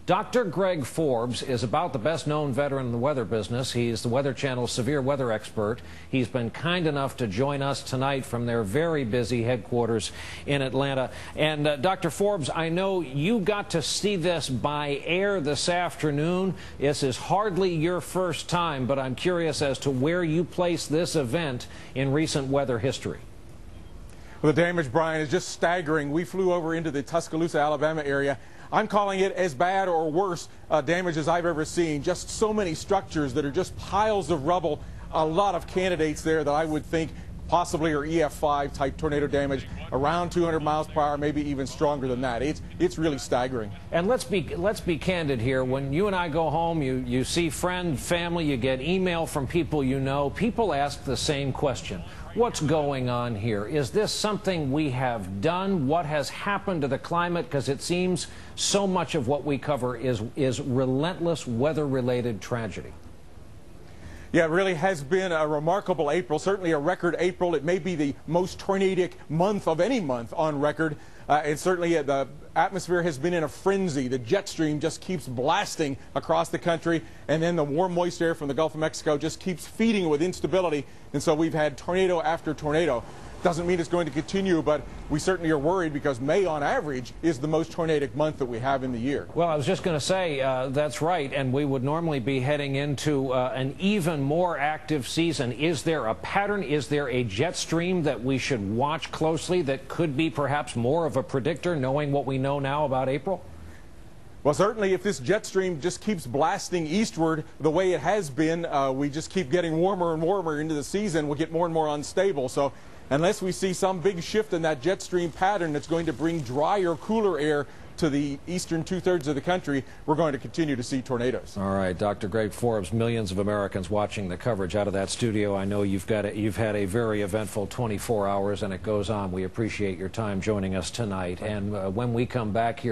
Dr. Greg Forbes is about the best-known veteran in the weather business. He's the Weather Channel's severe weather expert. He's been kind enough to join us tonight from their very busy headquarters in Atlanta. And Dr. Forbes, I know you got to see this by air this afternoon. This is hardly your first time, but I'm curious as to where you place this event in recent weather history. Well, the damage, Brian, is just staggering. We flew over into the Tuscaloosa, Alabama area. I'm calling it as bad or worse damage as I've ever seen. Just so many structures that are just piles of rubble. A lot of candidates there that I would think possibly are EF5 type tornado damage, around 200 miles per hour, maybe even stronger than that. It's really staggering. And let's be candid here. When you and I go home, you see friend, family, you get email from people you know. People ask the same question. What's going on here? Is this something we have done? What has happened to the climate? Because it seems so much of what we cover is relentless weather-related tragedy. Yeah, it really has been a remarkable April, certainly a record April. It may be the most tornadic month of any month on record. And certainly the atmosphere has been in a frenzy. The jet stream just keeps blasting across the country, and then the warm, moist air from the Gulf of Mexico just keeps feeding with instability. And so we've had tornado after tornado. Doesn't mean it's going to continue, but we certainly are worried because May, on average, is the most tornadic month that we have in the year. Well, I was just going to say that's right, and we would normally be heading into an even more active season. Is there a pattern? Is there a jet stream that we should watch closely that could be perhaps more of a predictor, knowing what we know now about April? Well, certainly if this jet stream just keeps blasting eastward the way it has been, we just keep getting warmer and warmer into the season, we'll get more and more unstable. So unless we see some big shift in that jet stream pattern that's going to bring drier, cooler air to the eastern two-thirds of the country, we're going to continue to see tornadoes. All right, Dr. Greg Forbes, millions of Americans watching the coverage out of that studio. I know you've had a very eventful 24 hours, and it goes on. We appreciate your time joining us tonight. And when we come back here,